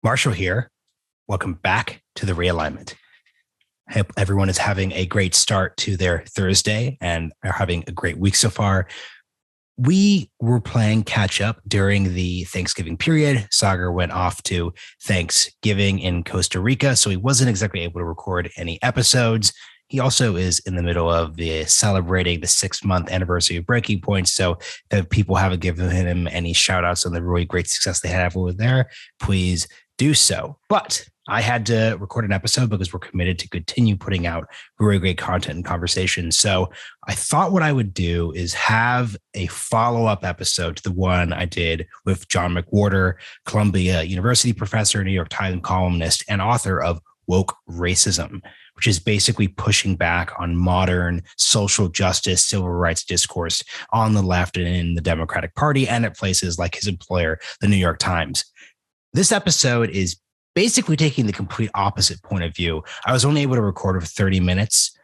Marshall here. Welcome back to the Realignment. I hope everyone is having a great start to their Thursday and are having a great week so far. We were playing catch up during the Thanksgiving period. Sagar went off to Thanksgiving in Costa Rica, so he wasn't exactly able to record any episodes. He also is in the middle of celebrating the 6-month anniversary of Breaking Point. So if people haven't given him any shout outs on the really great success they have over there, please do so. But I had to record an episode because we're committed to continue putting out really great content and conversations. So I thought what I would do is have a follow-up episode to the one I did with John McWhorter, Columbia University professor, New York Times columnist, and author of Woke Racism, which is basically pushing back on modern social justice, civil rights discourse on the left and in the Democratic Party and at places like his employer, the New York Times. This episode is basically taking the complete opposite point of view. I was only able to record for 30 minutes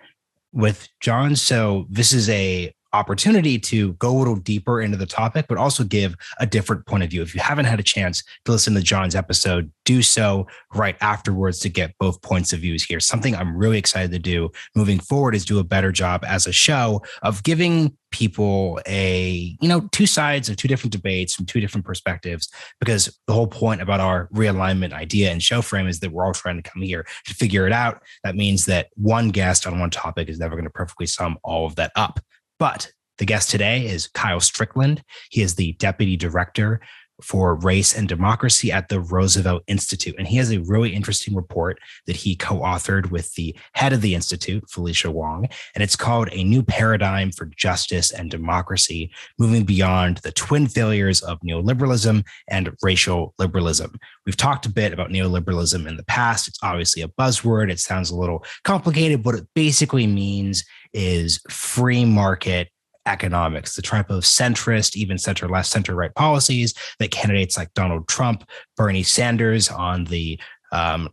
with John, so this is a opportunity to go a little deeper into the topic, but also give a different point of view. If you haven't had a chance to listen to John's episode, do so right afterwards to get both points of views here. Something I'm really excited to do moving forward is do a better job as a show of giving people two sides of two different debates from two different perspectives, because the whole point about our realignment idea and show frame is that we're all trying to come here to figure it out. That means that one guest on one topic is never going to perfectly sum all of that up. But the guest today is Kyle Strickland. He is the deputy director for race and democracy at the Roosevelt Institute. And he has a really interesting report that he co-authored with the head of the Institute, Felicia Wong. And it's called A New Paradigm for Justice and Democracy, Moving Beyond the Twin Failures of Neoliberalism and Racial Liberalism. We've talked a bit about neoliberalism in the past. It's obviously a buzzword. It sounds a little complicated. What it basically means is free market economics, the type of centrist, even center-left, center-right policies that candidates like Donald Trump, Bernie Sanders on the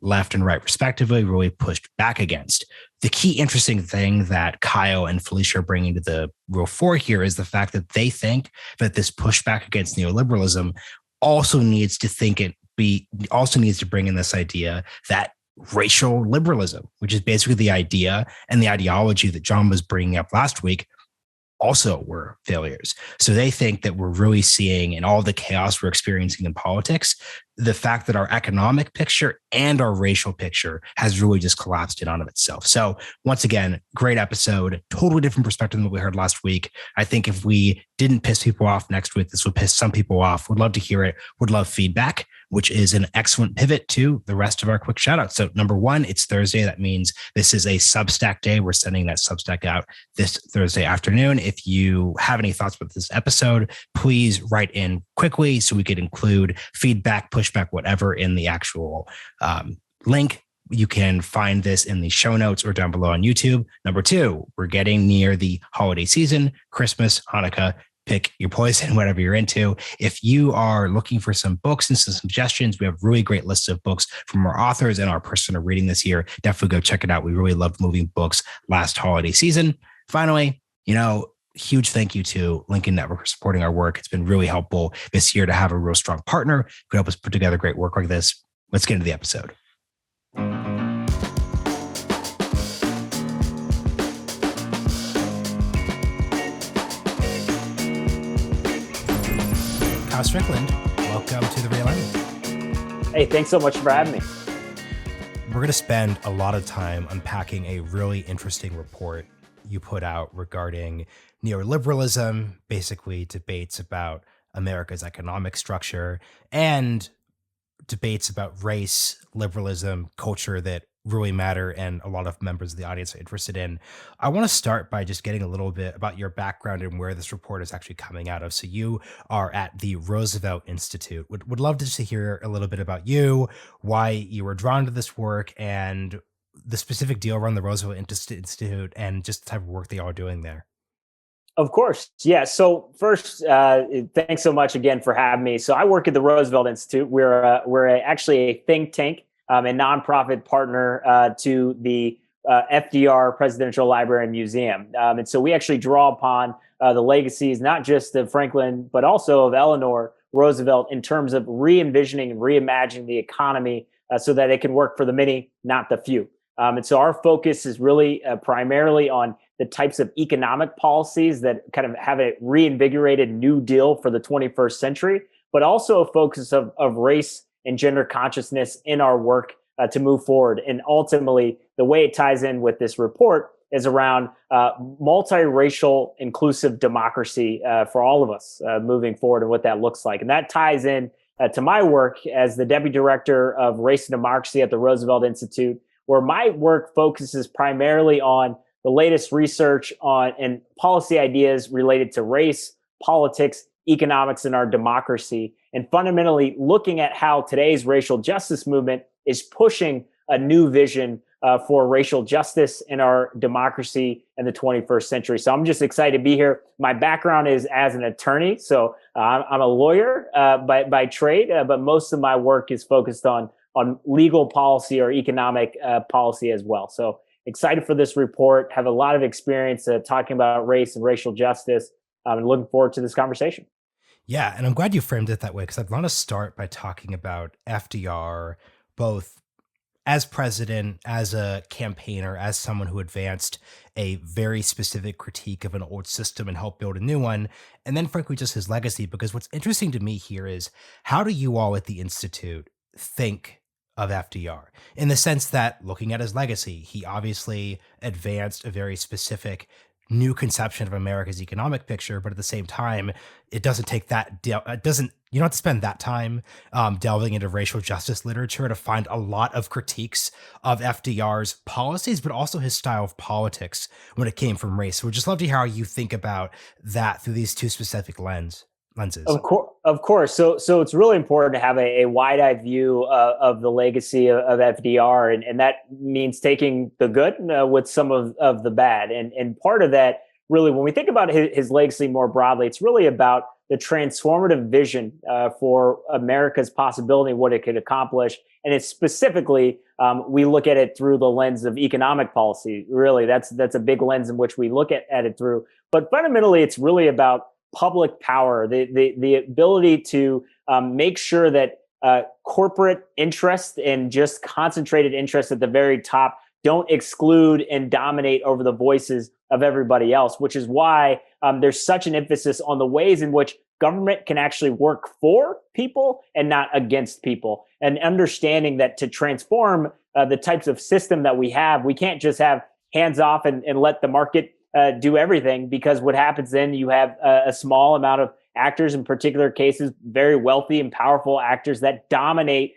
left and right respectively really pushed back against. The key interesting thing that Kyle and Felicia are bringing to the real fore here is the fact that they think that this pushback against neoliberalism also needs to bring in this idea that racial liberalism, which is basically the idea and the ideology that John was bringing up last week, also were failures. So they think that we're really seeing in all the chaos we're experiencing in politics, the fact that our economic picture and our racial picture has really just collapsed in on of itself. So once again, great episode, totally different perspective than what we heard last week. I think if we didn't piss people off next week, this would piss some people off. Would love to hear it. Would love feedback, which is an excellent pivot to the rest of our quick shout out. So number one, it's Thursday. That means this is a Substack day. We're sending that Substack out this Thursday afternoon. If you have any thoughts about this episode, please write in quickly so we could include feedback, pushback, whatever in the actual link. You can find this in the show notes or down below on YouTube. Number two, we're getting near the holiday season, Christmas, Hanukkah. Pick your poison, whatever you're into. If you are looking for some books and some suggestions, we have really great lists of books from our authors and our person of reading this year. Definitely go check it out. We really loved moving books last holiday season. Finally, huge thank you to Lincoln Network for supporting our work. It's been really helpful this year to have a real strong partner who could help us put together great work like this. Let's get into the episode. Kyle Strickland, welcome to the Realignment. Hey, thanks so much for having me. We're going to spend a lot of time unpacking a really interesting report you put out regarding neoliberalism, basically debates about America's economic structure and debates about race, liberalism, culture that really matter and a lot of members of the audience are interested in. I want to start by just getting a little bit about your background and where this report is actually coming out of. So you are at the Roosevelt Institute. Would love to just hear a little bit about you, why you were drawn to this work and the specific deal around the Roosevelt Institute and just the type of work that y'all are doing there. Of course. Yeah. So first, thanks so much again for having me. So I work at the Roosevelt Institute. We're actually a think tank and nonprofit partner to the FDR Presidential Library and Museum. And so we actually draw upon the legacies, not just of Franklin, but also of Eleanor, Roosevelt in terms of re-envisioning and reimagining the economy so that it can work for the many, not the few. And so our focus is really primarily on the types of economic policies that kind of have a reinvigorated New Deal for the 21st century, but also a focus of race and gender consciousness in our work to move forward. And ultimately, the way it ties in with this report is around multiracial, inclusive democracy for all of us moving forward and what that looks like. And that ties in to my work as the Deputy Director of Race and Democracy at the Roosevelt Institute, where my work focuses primarily on the latest research on and policy ideas related to race, politics, economics, and our democracy, and fundamentally looking at how today's racial justice movement is pushing a new vision for racial justice in our democracy in the 21st century. So I'm just excited to be here. My background is as an attorney. So I'm a lawyer by trade, but most of my work is focused on legal policy or economic policy as well. So excited for this report, have a lot of experience talking about race and racial justice, and looking forward to this conversation. Yeah, and I'm glad you framed it that way, because I'd want to start by talking about FDR, both as president, as a campaigner, as someone who advanced a very specific critique of an old system and helped build a new one, and then frankly just his legacy. Because what's interesting to me here is, how do you all at the Institute think of FDR, in the sense that, looking at his legacy, he obviously advanced a very specific new conception of America's economic picture, but at the same time, it doesn't take that, you don't have to spend that time delving into racial justice literature to find a lot of critiques of FDR's policies, but also his style of politics when it came from race. So we'd just love to hear how you think about that through these two specific lenses. Of course. So it's really important to have a wide-eyed view of the legacy of FDR, and that means taking the good with some of the bad. And part of that, really, when we think about his legacy more broadly, it's really about the transformative vision for America's possibility, what it could accomplish. And it's specifically, we look at it through the lens of economic policy. Really, that's a big lens in which we look at it through. But fundamentally, it's really about public power, the ability to make sure that corporate interest and just concentrated interest at the very top don't exclude and dominate over the voices of everybody else, which is why there's such an emphasis on the ways in which government can actually work for people and not against people, and understanding that to transform the types of system that we have, we can't just have hands off and let the market do everything, because what happens then, you have a small amount of actors, in particular cases, very wealthy and powerful actors that dominate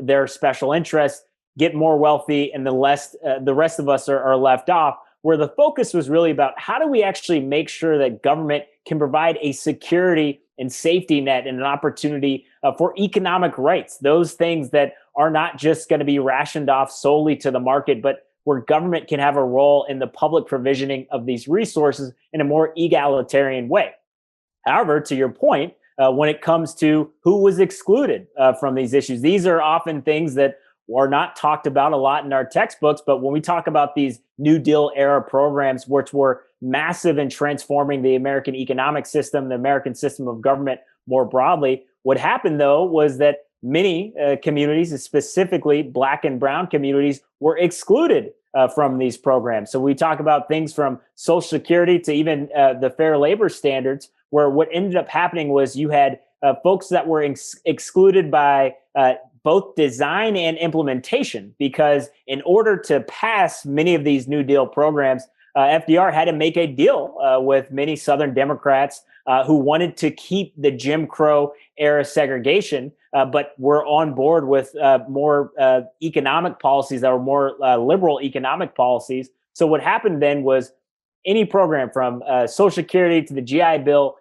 their special interests, get more wealthy, and the rest of us are left off, where the focus was really about how do we actually make sure that government can provide a security and safety net and an opportunity for economic rights, those things that are not just going to be rationed off solely to the market, but where government can have a role in the public provisioning of these resources in a more egalitarian way. However, to your point, when it comes to who was excluded from these issues, these are often things that are not talked about a lot in our textbooks. But when we talk about these New Deal era programs, which were massive in transforming the American economic system, the American system of government more broadly, what happened, though, was that many communities, specifically Black and brown communities, were excluded from these programs. So we talk about things from Social Security to even the Fair Labor Standards, where what ended up happening was you had folks that were excluded by both design and implementation, because in order to pass many of these New Deal programs, FDR had to make a deal with many Southern Democrats who wanted to keep the Jim Crow era segregation, but were on board with more economic policies that were more liberal economic policies. So what happened then was, any program from Social Security to the GI Bill,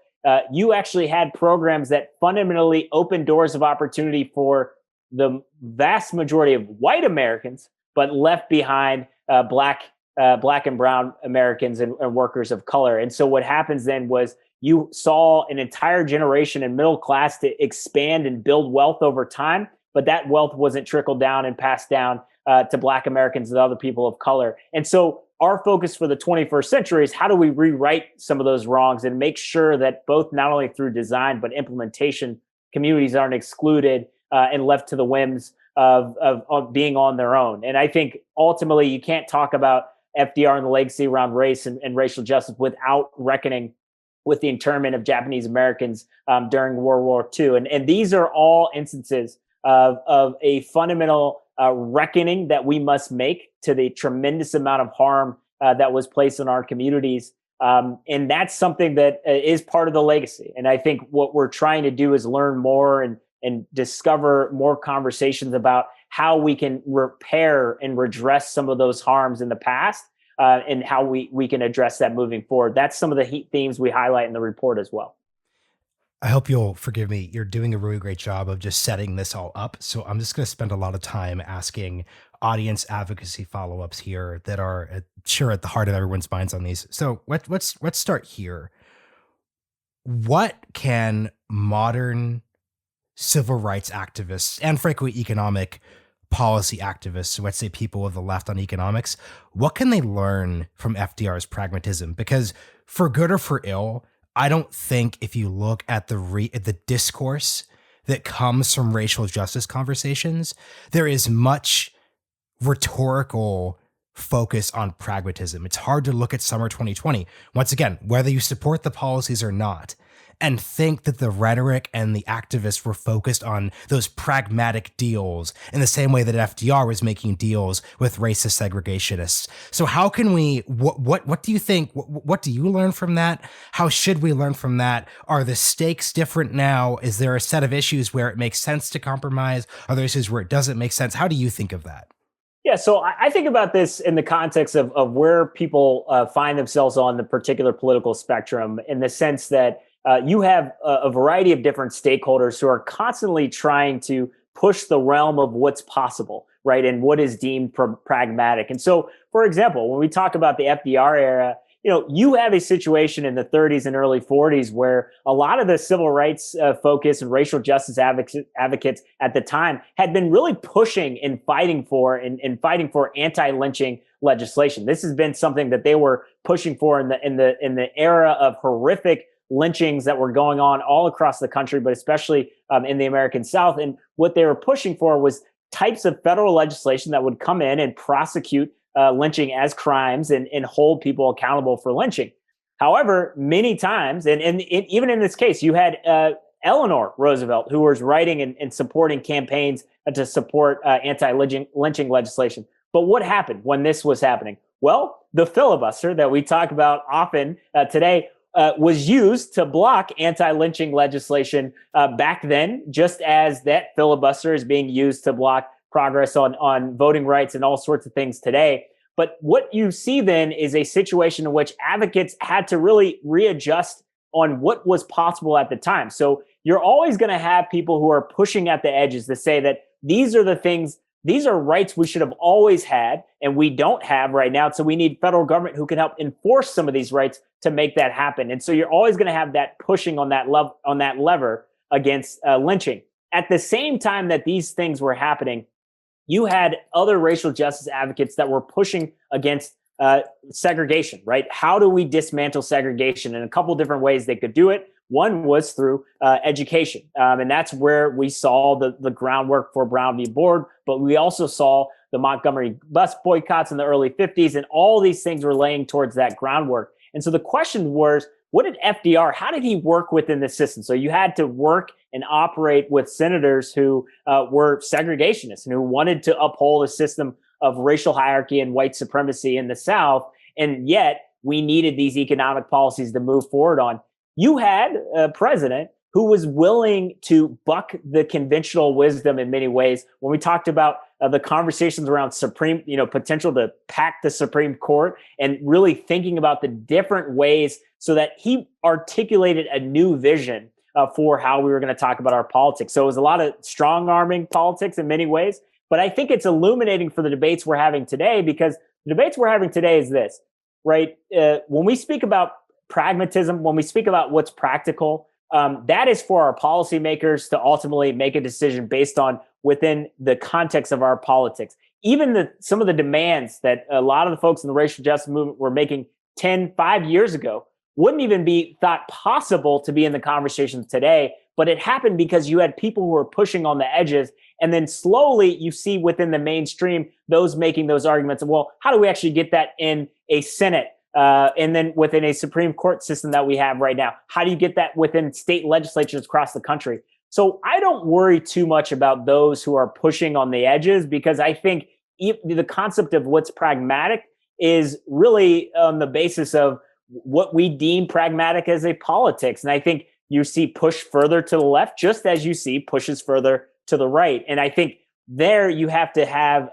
you actually had programs that fundamentally opened doors of opportunity for the vast majority of white Americans, but left behind Black and brown Americans and workers of color. And so what happens then was, you saw an entire generation and middle class to expand and build wealth over time, but that wealth wasn't trickled down and passed down to Black Americans and other people of color. And so our focus for the 21st century is, how do we rewrite some of those wrongs and make sure that both, not only through design but implementation, communities aren't excluded and left to the whims of being on their own. And I think ultimately you can't talk about FDR and the legacy around race and racial justice without reckoning with the internment of Japanese Americans during World War II. And these are all instances of a fundamental reckoning that we must make to the tremendous amount of harm that was placed on our communities. And that's something that is part of the legacy. And I think what we're trying to do is learn more and discover more conversations about how we can repair and redress some of those harms in the past and how we can address that moving forward. That's some of the themes we highlight in the report as well. I hope you'll forgive me. You're doing a really great job of just setting this all up. So I'm just going to spend a lot of time asking audience advocacy follow-ups here that are sure at the heart of everyone's minds on these. So let's start here. What can modern civil rights activists and frankly economic policy activists, so let's say people of the left on economics, what can they learn from FDR's pragmatism? Because for good or for ill, I don't think if you look at the discourse that comes from racial justice conversations, there is much rhetorical focus on pragmatism. It's hard to look at summer 2020, once again, whether you support the policies or not, and think that the rhetoric and the activists were focused on those pragmatic deals in the same way that FDR was making deals with racist segregationists. So how can we, what do you think, what do you learn from that? How should we learn from that? Are the stakes different now? Is there a set of issues where it makes sense to compromise? Are there issues where it doesn't make sense? How do you think of that? Yeah, so I think about this in the context of where people find themselves on the particular political spectrum, in the sense that you have a variety of different stakeholders who are constantly trying to push the realm of what's possible, right? And what is deemed pragmatic. And so, for example, when we talk about the FDR era, you have a situation in the 30s and early 40s where a lot of the civil rights focus and racial justice advocates at the time had been really pushing and fighting for anti-lynching legislation. This has been something that they were pushing for in the era of horrific lynchings that were going on all across the country, but especially in the American South. And what they were pushing for was types of federal legislation that would come in and prosecute lynching as crimes and hold people accountable for lynching. However, many times, and even in this case, you had Eleanor Roosevelt, who was writing and supporting campaigns to support anti-lynching legislation. But what happened when this was happening? Well, the filibuster that we talk about often today was used to block anti-lynching legislation back then, just as that filibuster is being used to block progress on voting rights and all sorts of things today. But what you see then is a situation in which advocates had to really readjust on what was possible at the time. So you're always going to have people who are pushing at the edges to say that these are the things, these are rights we should have always had and we don't have right now. So we need federal government who can help enforce some of these rights to make that happen. And so you're always going to have that pushing on that lever against lynching. At the same time that these things were happening, you had other racial justice advocates that were pushing against segregation, right? How do we dismantle segregation? In a couple different ways they could do it. One was through education. And that's where we saw the groundwork for Brown v. Board, but we also saw the Montgomery bus boycotts in the early 50s, and all these things were laying towards that groundwork. And so the question was, what did FDR, how did he work within the system? So you had to work and operate with senators who were segregationists and who wanted to uphold a system of racial hierarchy and white supremacy in the South. And yet we needed these economic policies to move forward on. You had a president who was willing to buck the conventional wisdom in many ways. When we talked about the conversations around potential to pack the Supreme Court and really thinking about the different ways so that he articulated a new vision for how we were going to talk about our politics. So it was a lot of strong arming politics in many ways, but I think it's illuminating for the debates we're having today, because the debates we're having today is this, right? When we speak about pragmatism, when we speak about what's practical, that is for our policymakers to ultimately make a decision based on within the context of our politics. Even some of the demands that a lot of the folks in the racial justice movement were making 5 years ago wouldn't even be thought possible to be in the conversations today. but it happened because you had people who were pushing on the edges. And then slowly you see within the mainstream, those making those arguments of, well, how do we actually get that in a Senate? And then within a Supreme Court system that we have right now, how do you get that within state legislatures across the country? So I don't worry too much about those who are pushing on the edges, because I think the concept of what's pragmatic is really on the basis of what we deem pragmatic as a politics. And I think you see push further to the left, just as you see pushes further to the right. And I think there you have to have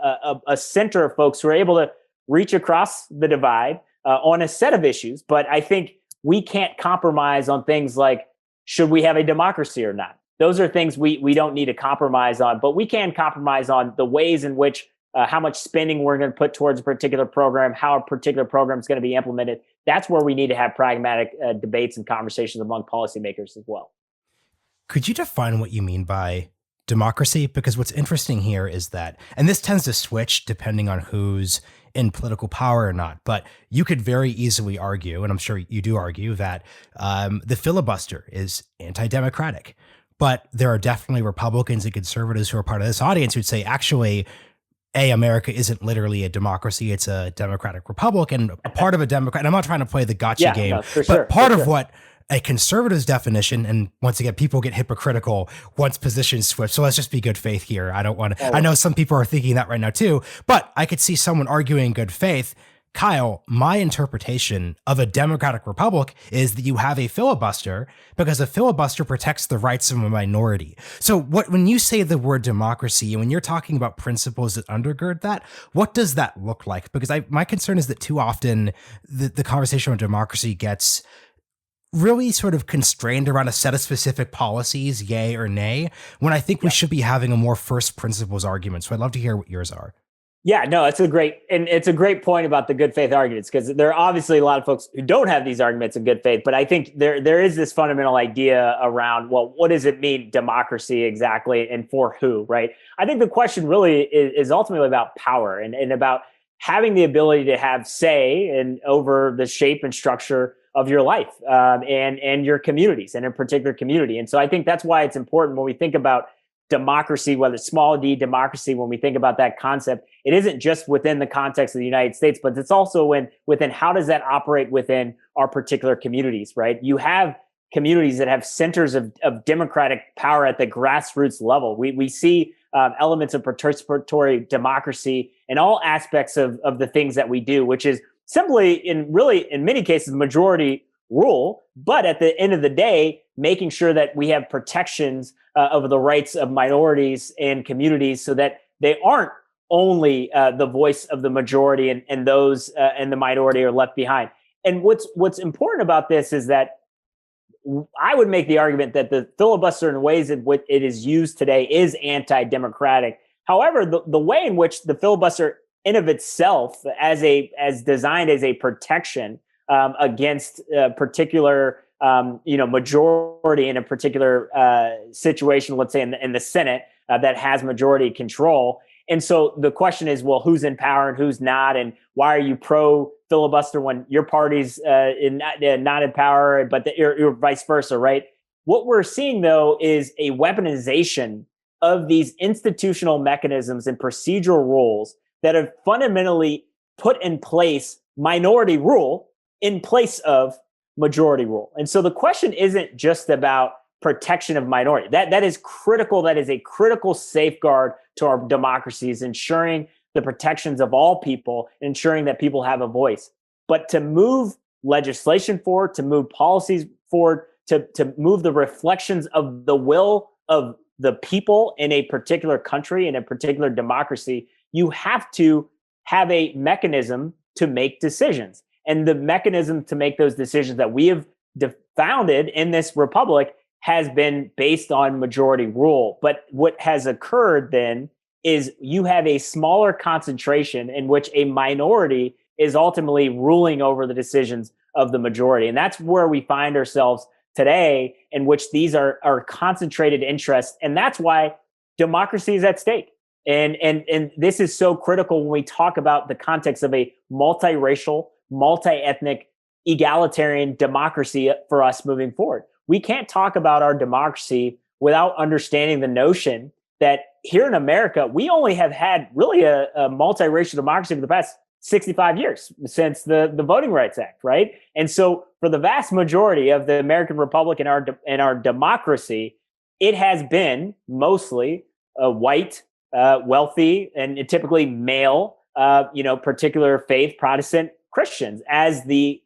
a center of folks who are able to reach across the divide on a set of issues. But I think we can't compromise on things like, should we have a democracy or not? Those are things we don't need to compromise on, but we can compromise on the ways in which how much spending we're going to put towards a particular program, how a particular program is going to be implemented. That's where we need to have pragmatic debates and conversations among policymakers as well. Could you define what you mean by democracy? Because what's interesting here is that, and this tends to switch depending on who's in political power or not, but you could very easily argue, and I'm sure you do argue, that the filibuster is anti-democratic. But there are definitely Republicans and conservatives who are part of this audience who'd say, actually, America isn't literally a democracy. It's a democratic republic and a part of a Democrat. And I'm not trying to play the gotcha game, but part of what a conservative's definition, and once again, people get hypocritical once positions switch. So let's just be good faith here. I don't want to, I know some people are thinking that right now too, but I could see someone arguing good faith. Kyle, my interpretation of a democratic republic is that you have a filibuster because a filibuster protects the rights of a minority. So when you say the word democracy, and when you're talking about principles that undergird that, what does that look like? Because my concern is that too often the conversation on democracy gets really sort of constrained around a set of specific policies, yay or nay, when I think we should be having a more first principles argument. So I'd love to hear what yours are. Yeah, no, it's a great point about the good faith arguments, because there are obviously a lot of folks who don't have these arguments in good faith. But I think there is this fundamental idea around, well, what does it mean democracy exactly, and for who, right? I think the question really is ultimately about power and about having the ability to have say and over the shape and structure of your life and your communities, and in particular community. And so I think that's why it's important when we think about democracy, whether it's small d democracy, when we think about that concept, it isn't just within the context of the United States, but it's also within how does that operate within our particular communities, right? You have communities that have centers of democratic power at the grassroots level. We see elements of participatory democracy in all aspects of the things that we do, which is simply in many cases majority rule, but at the end of the day, making sure that we have protections of the rights of minorities and communities, so that they aren't only the voice of the majority and those and the minority are left behind. And what's important about this is that I would make the argument that the filibuster, in the ways in which it is used today, is anti-democratic. However, the way in which the filibuster in of itself, as designed as a protection against a particular majority in a particular situation, let's say in the Senate that has majority control. And so the question is, well, who's in power and who's not? And why are you pro filibuster when your party's not in power, but you're vice versa, right? What we're seeing, though, is a weaponization of these institutional mechanisms and procedural rules that have fundamentally put in place minority rule in place of majority rule. And so the question isn't just about protection of minority. That is critical. That is a critical safeguard to our democracies, ensuring the protections of all people, ensuring that people have a voice. But to move legislation forward, to move policies forward, to move the reflections of the will of the people in a particular country, in a particular democracy, you have to have a mechanism to make decisions. And the mechanism to make those decisions that we have founded in this republic has been based on majority rule. But what has occurred then is you have a smaller concentration in which a minority is ultimately ruling over the decisions of the majority. And that's where we find ourselves today, in which these are concentrated interests. And that's why democracy is at stake. And this is so critical when we talk about the context of a multiracial, multi-ethnic, egalitarian democracy for us moving forward. we can't talk about our democracy without understanding the notion that here in America, we only have had really a multiracial democracy for the past 65 years since the Voting Rights Act, right? And so for the vast majority of the American Republic and our democracy, it has been mostly white, wealthy, and typically male, particular faith Protestant Christians as the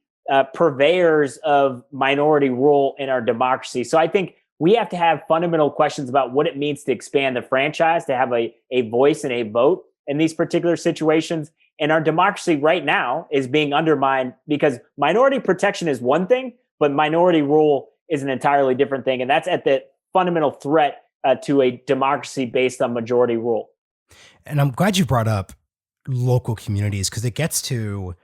purveyors of minority rule in our democracy. So I think we have to have fundamental questions about what it means to expand the franchise, to have a voice and a vote in these particular situations. And our democracy right now is being undermined because minority protection is one thing, but minority rule is an entirely different thing. And that's at the fundamental threat to a democracy based on majority rule. And I'm glad you brought up local communities because it gets to,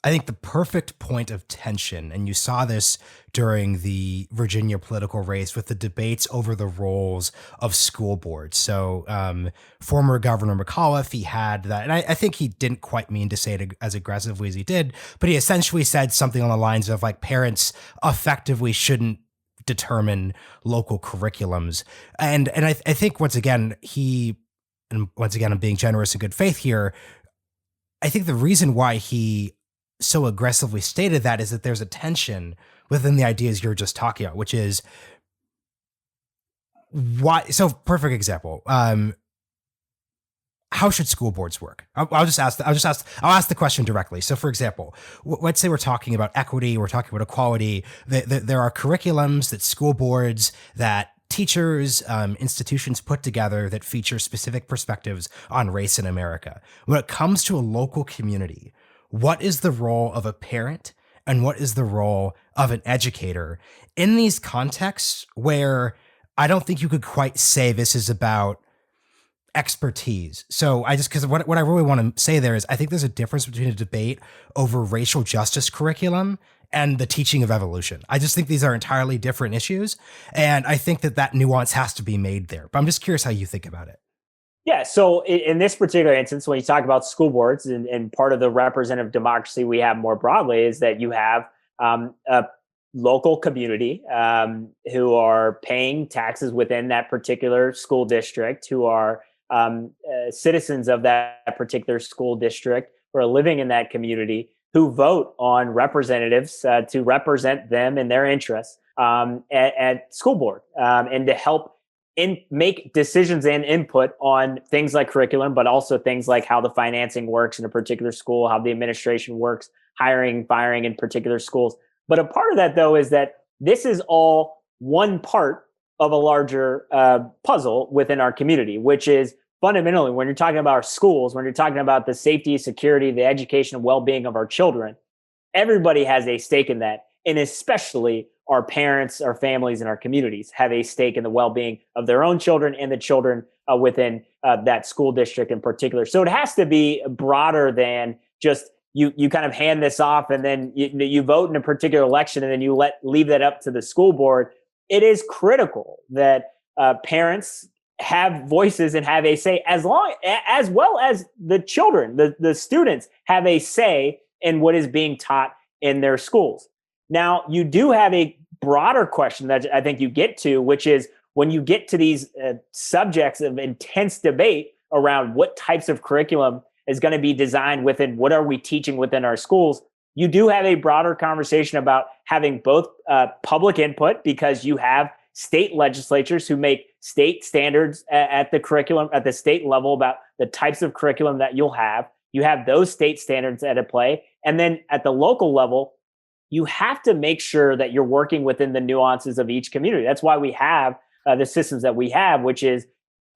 I think, the perfect point of tension. And you saw this during the Virginia political race with the debates over the roles of school boards. So former Governor McAuliffe, he had that, and I think he didn't quite mean to say it as aggressively as he did, but he essentially said something on the lines of like parents effectively shouldn't determine local curriculums. And I think once again, I'm being generous in good faith here. I think the reason why he so aggressively stated that is that there's a tension within the ideas you're just talking about, which is why. So perfect example. How should school boards work? I'll ask the question directly. So for example, let's say we're talking about equity, we're talking about equality. There are curriculums that school boards, that teachers, institutions put together that feature specific perspectives on race in America. When it comes to a local community, what is the role of a parent and what is the role of an educator in these contexts where I don't think you could quite say this is about expertise? So because what I really want to say there is I think there's a difference between a debate over racial justice curriculum and the teaching of evolution. I just think these are entirely different issues. And I think that nuance has to be made there. But I'm just curious how you think about it. Yeah. So in this particular instance, when you talk about school boards and part of the representative democracy we have more broadly is that you have a local community who are paying taxes within that particular school district, who are citizens of that particular school district, who are living in that community, who vote on representatives to represent them and their interests at school board and to help make decisions and input on things like curriculum, but also things like how the financing works in a particular school, how the administration works, hiring, firing in particular schools. But a part of that, though, is that this is all one part of a larger puzzle within our community, which is fundamentally when you're talking about our schools, when you're talking about the safety, security, the education and well-being of our children, everybody has a stake in that. And especially our parents, our families, and our communities have a stake in the well-being of their own children and the children within that school district in particular. So it has to be broader than just you kind of hand this off and then you vote in a particular election and then you leave that up to the school board. It is critical that parents have voices and have a say as well as the children, the students have a say in what is being taught in their schools. Now, you do have a broader question that I think you get to, which is when you get to these subjects of intense debate around what types of curriculum is going to be designed within, what are we teaching within our schools, you do have a broader conversation about having both public input, because you have state legislatures who make state standards at the curriculum, at the state level about the types of curriculum that you'll have. You have those state standards at play. And then at the local level, you have to make sure that you're working within the nuances of each community. That's why we have the systems that we have, which is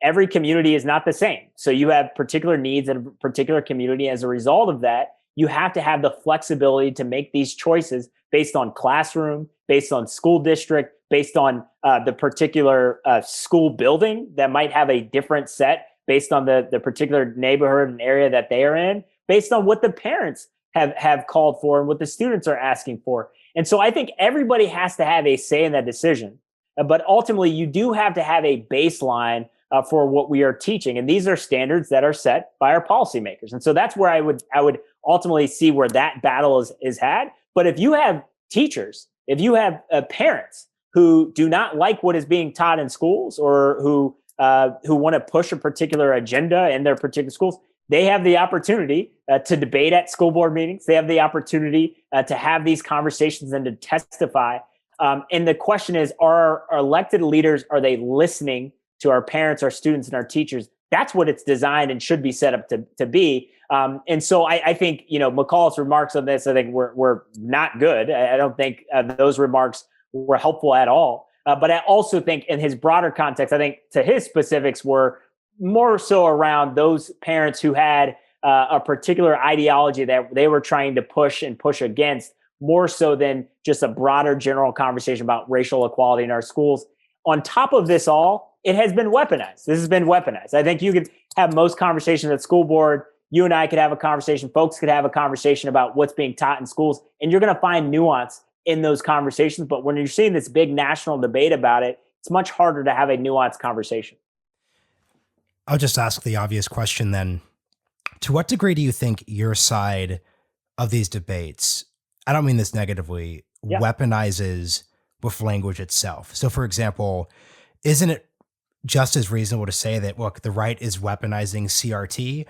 every community is not the same. So you have particular needs in a particular community. As a result of that, you have to have the flexibility to make these choices based on classroom, based on school district, based on the particular school building that might have a different set based on the particular neighborhood and area that they are in, based on what the parents have called for and what the students are asking for. And so I think everybody has to have a say in that decision. But ultimately, you do have to have a baseline for what we are teaching. And these are standards that are set by our policymakers. And so that's where I would ultimately see where that battle is had. But if you have teachers, if you have parents who do not like what is being taught in schools, or who want to push a particular agenda in their particular schools, they have the opportunity to debate at school board meetings. They have the opportunity to have these conversations and to testify. And the question is, are our elected leaders, are they listening to our parents, our students, and our teachers? That's what it's designed and should be set up to be. And so I think, McAuliffe's remarks on this, I think were not good. I don't think those remarks were helpful at all. But I also think in his broader context, I think to his specifics were more so around those parents who had a particular ideology that they were trying to push against, more so than just a broader general conversation about racial equality in our schools. On top of this all, it has been weaponized. This has been weaponized. I think you could have most conversations at school board. You and I could have a conversation. Folks could have a conversation about what's being taught in schools, and you're going to find nuance in those conversations. But when you're seeing this big national debate about it, it's much harder to have a nuanced conversation. I'll just ask the obvious question then. To what degree do you think your side of these debates, I don't mean this negatively, weaponizes with language itself? So for example, isn't it just as reasonable to say that, look, the right is weaponizing CRT?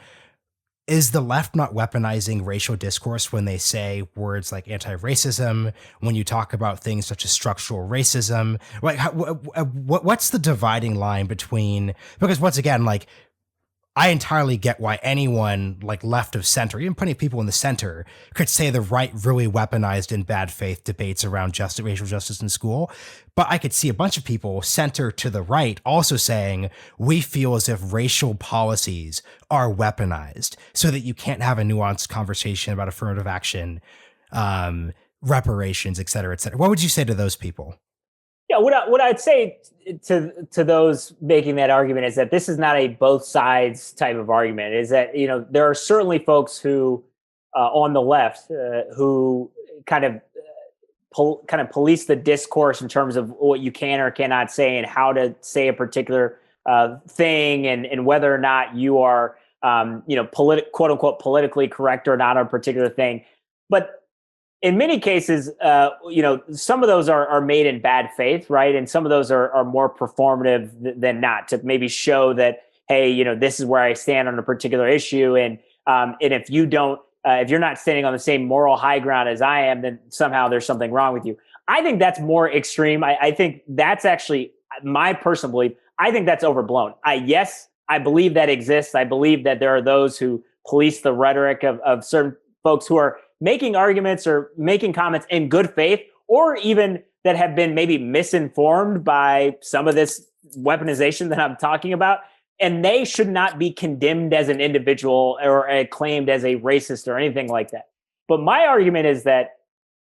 Is the left not weaponizing racial discourse when they say words like anti-racism, when you talk about things such as structural racism? Like, what's the dividing line between, because once again, like, I entirely get why anyone like left of center, even plenty of people in the center, could say the right really weaponized in bad faith debates around racial justice in school. But I could see a bunch of people center to the right also saying, we feel as if racial policies are weaponized so that you can't have a nuanced conversation about affirmative action, reparations, et cetera, et cetera. What would you say to those people? Yeah, what I'd say to those making that argument is that this is not a both sides type of argument. Is that, there are certainly folks who on the left who kind of police the discourse in terms of what you can or cannot say and how to say a particular thing, and whether or not you are quote unquote politically correct or not on a particular thing. But in many cases, some of those are made in bad faith, right? And some of those are more performative than not, to maybe show that, hey, this is where I stand on a particular issue. And if you don't, if you're not standing on the same moral high ground as I am, then somehow there's something wrong with you. I think that's more extreme. I think that's actually my personal belief. I think that's overblown. Yes, I believe that exists. I believe that there are those who police the rhetoric of certain folks who are making arguments or making comments in good faith, or even that have been maybe misinformed by some of this weaponization that I'm talking about. And they should not be condemned as an individual or claimed as a racist or anything like that. But my argument is that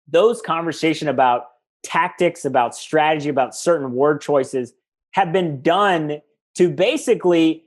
those conversations about tactics, about strategy, about certain word choices have been done to basically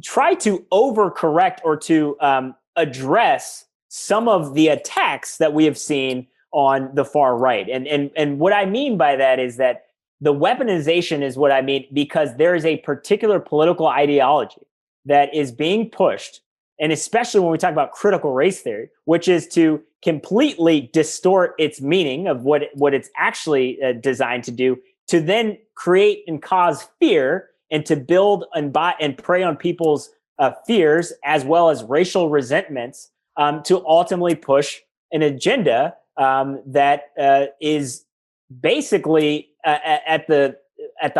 try to overcorrect or to address some of the attacks that we have seen on the far right. And what I mean by that is that the weaponization is what I mean, because there is a particular political ideology that is being pushed, and especially when we talk about critical race theory, which is to completely distort its meaning of what it's actually designed to do, to then create and cause fear and to build and prey on people's fears, as well as racial resentments, to ultimately push an agenda that is basically at the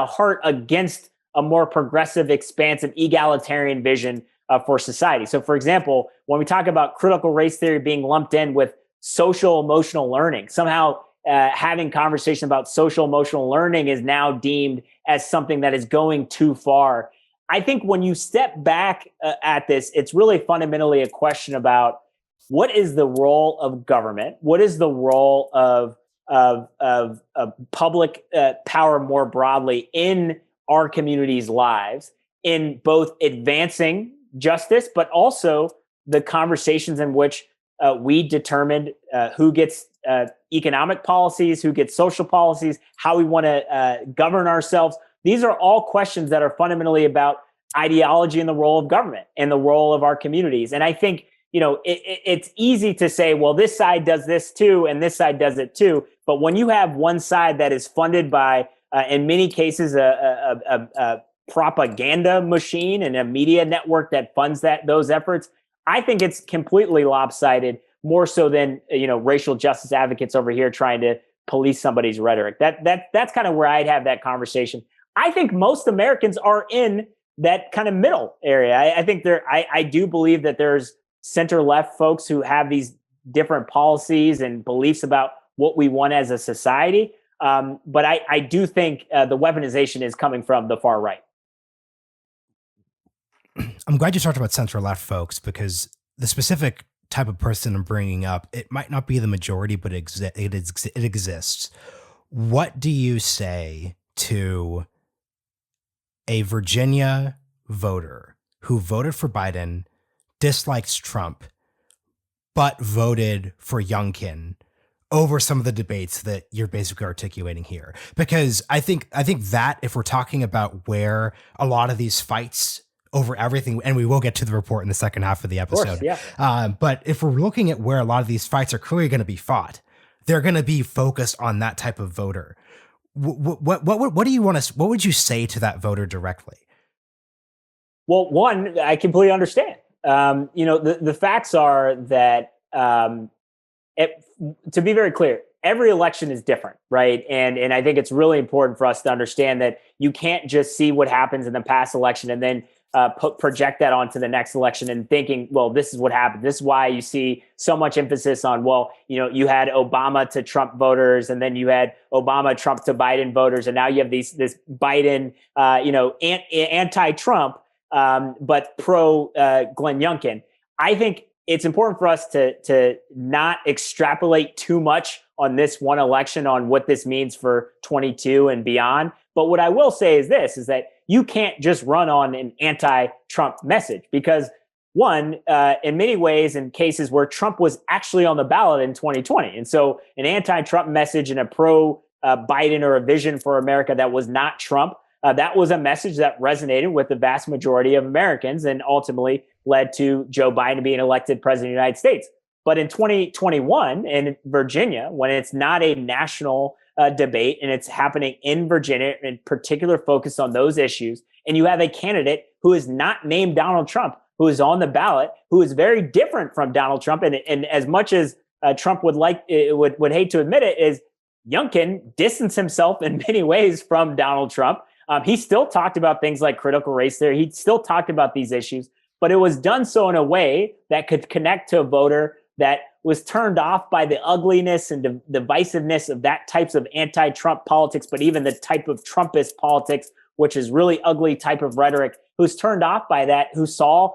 heart against a more progressive, expansive, egalitarian vision for society. So, for example, when we talk about critical race theory being lumped in with social emotional learning, somehow having conversation about social emotional learning is now deemed as something that is going too far. I think when you step back at this, it's really fundamentally a question about what is the role of government? What is the role of public power more broadly in our communities' lives, in both advancing justice, but also the conversations in which we determine who gets economic policies, who gets social policies, how we want to govern ourselves. These are all questions that are fundamentally about ideology and the role of government and the role of our communities. And I think, it's easy to say, well, this side does this too, and this side does it too. But when you have one side that is funded by, in many cases, a propaganda machine and a media network that funds those efforts, I think it's completely lopsided, more so than racial justice advocates over here trying to police somebody's rhetoric. That's kind of where I'd have that conversation. I think most Americans are in that kind of middle area. I think I do believe that there's center left folks who have these different policies and beliefs about what we want as a society. But I do think the weaponization is coming from the far right. I'm glad you talked about center left folks, because the specific type of person I'm bringing up, it might not be the majority, but it exists. What do you say to a Virginia voter who voted for Biden, dislikes Trump, but voted for Youngkin over some of the debates that you're basically articulating here? Because I think that if we're talking about where a lot of these fights over everything, and we will get to the report in the second half of the episode. Of course, yeah. But if we're looking at where a lot of these fights are clearly going to be fought, they're going to be focused on that type of voter. What do you want to? What would you say to that voter directly? Well, one, I completely understand. The facts are that, to be very clear, every election is different, right? And I think it's really important for us to understand that you can't just see what happens in the past election and then project that onto the next election and thinking, well, this is what happened. This is why you see so much emphasis on, well, you had Obama to Trump voters, and then you had Obama, Trump to Biden voters. And now you have this Biden, anti-Trump, but pro Glenn Youngkin. I think it's important for us to not extrapolate too much on this one election on what this means for 22 and beyond. But what I will say is this, is that you can't just run on an anti-Trump message, because one, in many ways, in cases where Trump was actually on the ballot in 2020. And so an anti-Trump message and a pro-Biden or a vision for America that was not Trump, that was a message that resonated with the vast majority of Americans and ultimately led to Joe Biden being elected president of the United States. But in 2021 in Virginia, when it's not a national debate and it's happening in Virginia, in particular focused on those issues, and you have a candidate who is not named Donald Trump, who is on the ballot, who is very different from Donald Trump, and as much as Trump would hate to admit it, is Youngkin distanced himself in many ways from Donald Trump. He still talked about things like critical race theory. He still talked about these issues, but it was done so in a way that could connect to a voter that was turned off by the ugliness and divisiveness of that types of anti-Trump politics, but even the type of Trumpist politics, which is really ugly type of rhetoric, who's turned off by that, who saw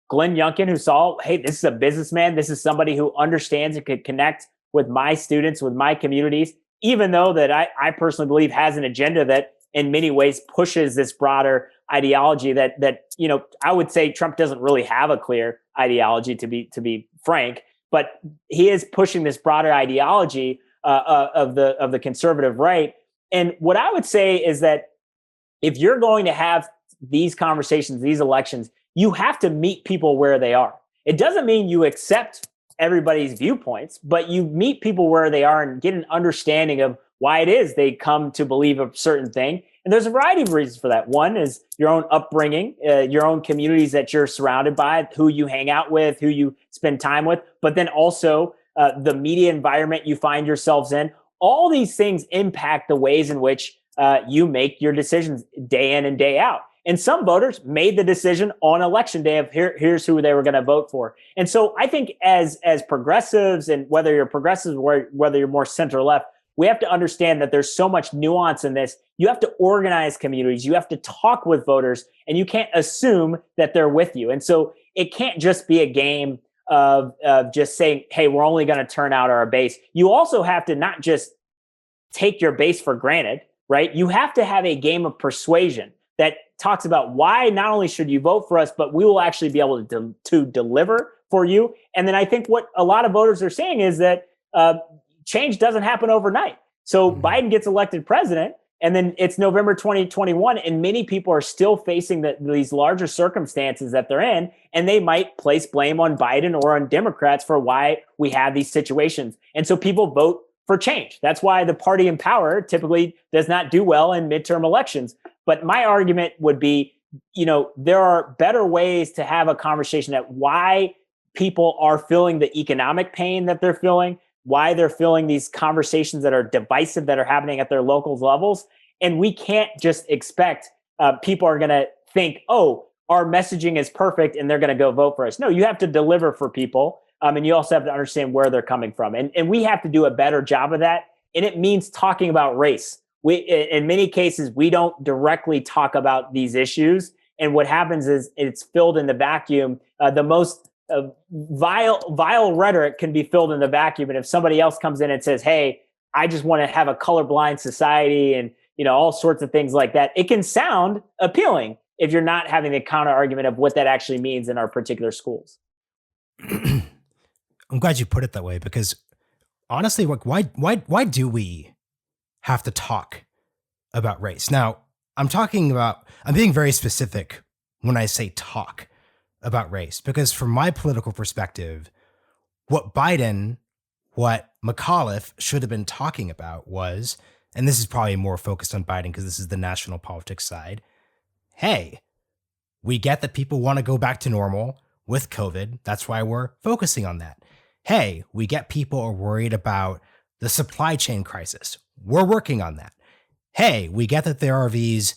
Glenn Youngkin, who saw, hey, this is a businessman. This is somebody who understands and could connect with my students, with my communities, even though that I personally believe has an agenda that in many ways pushes this broader ideology that I would say Trump doesn't really have a clear ideology, to be frank. But he is pushing this broader ideology of the conservative right. And what I would say is that if you're going to have these conversations, these elections, you have to meet people where they are. It doesn't mean you accept everybody's viewpoints, but you meet people where they are and get an understanding of why it is they come to believe a certain thing. And there's a variety of reasons for that. One is your own upbringing, your own communities that you're surrounded by, who you hang out with, who you spend time with, but then also the media environment you find yourselves in. All these things impact the ways in which you make your decisions day in and day out. And some voters made the decision on election day of here's who they were going to vote for. And so I think as progressives, and whether you're progressives or whether you're more center left, we have to understand that there's so much nuance in this. You have to organize communities. You have to talk with voters, and you can't assume that they're with you. And so it can't just be a game of just saying, hey, we're only going to turn out our base. You also have to not just take your base for granted, right? You have to have a game of persuasion that talks about why not only should you vote for us, but we will actually be able to deliver for you. And then I think what a lot of voters are saying is that change doesn't happen overnight. So Biden gets elected president, And then it's November 2021, and many people are still facing these larger circumstances that they're in, and they might place blame on Biden or on Democrats for why we have these situations. And so people vote for change. That's why the party in power typically does not do well in midterm elections. But my argument would be, there are better ways to have a conversation that why people are feeling the economic pain that they're feeling, why they're feeling these conversations that are divisive that are happening at their local levels. And we can't just expect people are going to think, oh, our messaging is perfect and they're going to go vote for us. No, you have to deliver for people. And you also have to understand where they're coming from. And we have to do a better job of that. And it means talking about race. In many cases, we don't directly talk about these issues. And what happens is it's filled in the vacuum. The most vile rhetoric can be filled in the vacuum. And if somebody else comes in and says, hey, I just want to have a colorblind society and all sorts of things like that, it can sound appealing if you're not having the counter argument of what that actually means in our particular schools. I'm glad you put it that way, because honestly, why do we have to talk about race? Now, I'm being very specific when I say talk about race, because from my political perspective, what McAuliffe should have been talking about was, and this is probably more focused on Biden because this is the national politics side. Hey, we get that people want to go back to normal with COVID. That's why we're focusing on that. Hey, we get people are worried about the supply chain crisis. We're working on that. Hey, we get that there are these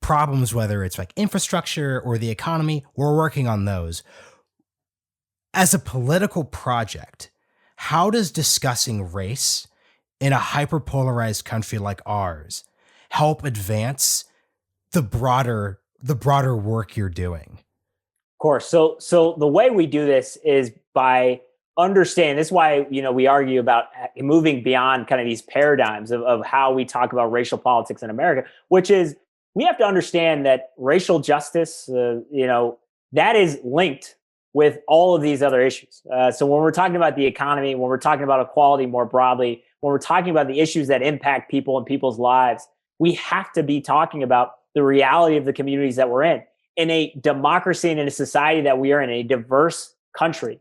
problems, whether it's like infrastructure or the economy. We're working on those. As a political project, how does discussing race in a hyperpolarized country like ours help advance the broader work you're doing? Of course. So the way we do this is by understanding. This is why we argue about moving beyond kind of these paradigms of how we talk about racial politics in America, which is we have to understand that racial justice, that is linked with all of these other issues. So when we're talking about the economy, when we're talking about equality more broadly, when we're talking about the issues that impact people and people's lives, we have to be talking about the reality of the communities that we're in. In a democracy and in a society that we are in, a diverse country,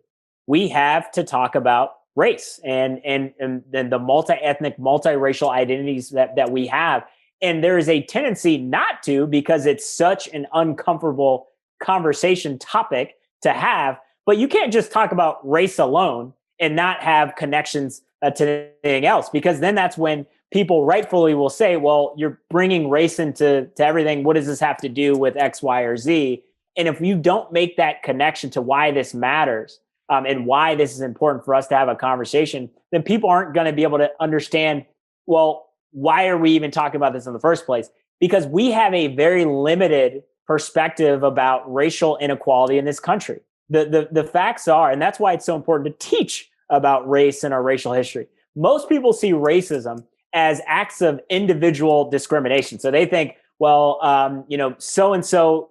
we have to talk about race and the multi-ethnic, multiracial identities that we have. And there is a tendency not to, because it's such an uncomfortable conversation topic to have. But you can't just talk about race alone and not have connections to anything else, because then that's when people rightfully will say, well, you're bringing race into everything. What does this have to do with X, Y, or Z? And if you don't make that connection to why this matters, and why this is important for us to have a conversation, then people aren't going to be able to understand, well, why are we even talking about this in the first place? Because we have a very limited perspective about racial inequality in this country. The facts are, and that's why it's so important to teach about race and our racial history. Most people see racism as acts of individual discrimination. So they think, well, so-and-so,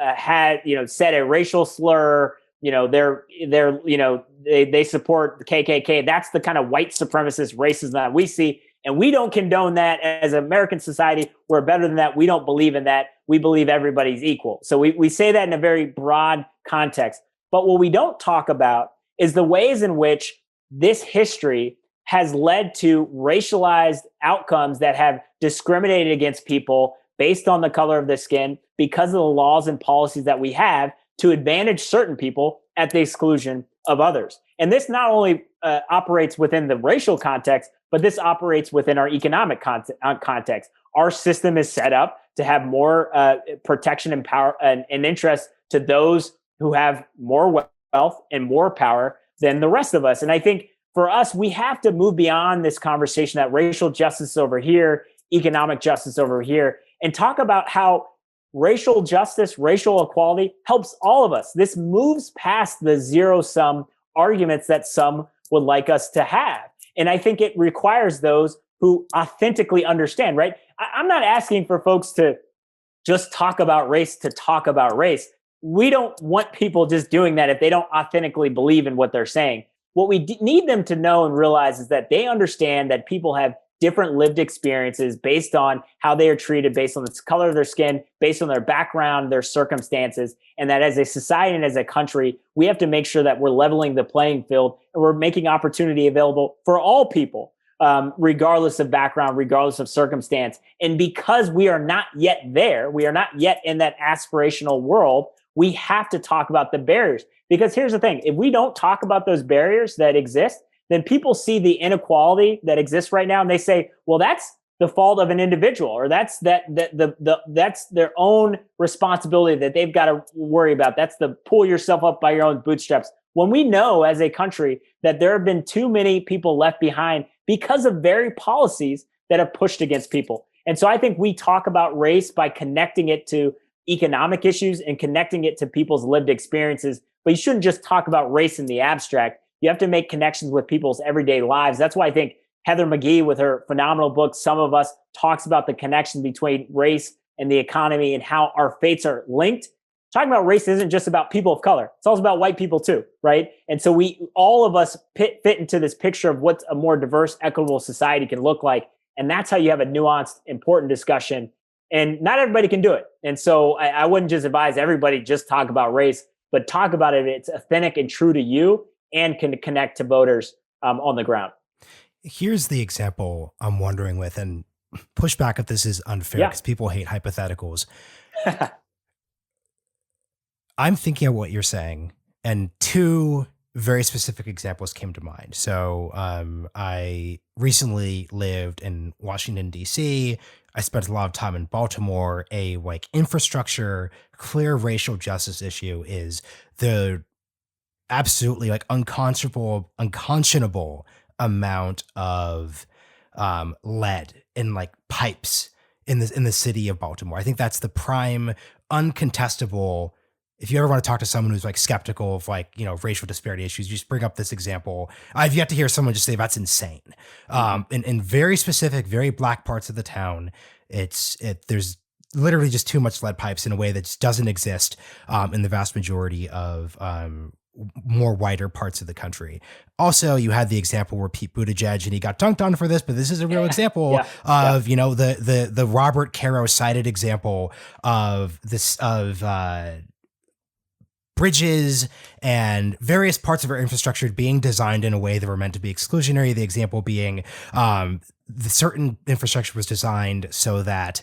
had, said a racial slur, they support the KKK. That's the kind of white supremacist racism that we see. And we don't condone that as an American society. We're better than that. We don't believe in that. We believe everybody's equal. So we say that in a very broad context. But what we don't talk about is the ways in which this history has led to racialized outcomes that have discriminated against people based on the color of their skin because of the laws and policies that we have to advantage certain people at the exclusion of others. And this not only operates within the racial context, but this operates within our economic context. Our system is set up to have more protection and power and interest to those who have more wealth and more power than the rest of us. And I think for us, we have to move beyond this conversation that racial justice over here, economic justice over here, and talk about how racial justice, racial equality helps all of us. This moves past the zero-sum arguments that some would like us to have. And I think it requires those who authentically understand, right? I'm not asking for folks to just talk about race to talk about race. We don't want people just doing that if they don't authentically believe in what they're saying. What we need them to know and realize is that they understand that people have different lived experiences based on how they are treated, based on the color of their skin, based on their background, their circumstances. And that as a society and as a country, we have to make sure that we're leveling the playing field and we're making opportunity available for all people, regardless of background, regardless of circumstance. And because we are not yet there, we are not yet in that aspirational world, we have to talk about the barriers. Because here's the thing, if we don't talk about those barriers that exist, then people see the inequality that exists right now and they say, well, that's the fault of an individual, or that's their own responsibility that they've got to worry about. That's the pull yourself up by your own bootstraps. When we know as a country that there have been too many people left behind because of very policies that have pushed against people. And so I think we talk about race by connecting it to economic issues and connecting it to people's lived experiences. But you shouldn't just talk about race in the abstract. You have to make connections with people's everyday lives. That's why I think Heather McGhee, with her phenomenal book, Some of Us, talks about the connection between race and the economy and how our fates are linked. Talking about race isn't just about people of color. It's also about white people too, right? And so all of us fit into this picture of what a more diverse, equitable society can look like. And that's how you have a nuanced, important discussion. And not everybody can do it. And so I wouldn't just advise everybody just talk about race, but talk about it. It's authentic and true to you and can connect to voters on the ground. Here's the example I'm wondering with, and push back if this is unfair because people hate hypotheticals. I'm thinking of what you're saying, and two very specific examples came to mind. So I recently lived in Washington, D.C. I spent a lot of time in Baltimore. A infrastructure, clear racial justice issue is the absolutely unconscionable amount of lead in pipes in the city of Baltimore. I think that's the prime uncontestable. If you ever want to talk to someone who's skeptical of racial disparity issues, you just bring up this example. I've yet to hear someone just say that's insane. In very specific, very black parts of the town, there's literally just too much lead pipes in a way that just doesn't exist in the vast majority of more whiter parts of the country. Also, you had the example where Pete Buttigieg, and he got dunked on for this, but this is a real example of the Robert Caro cited example of this bridges and various parts of our infrastructure being designed in a way that were meant to be exclusionary. The example being the certain infrastructure was designed so that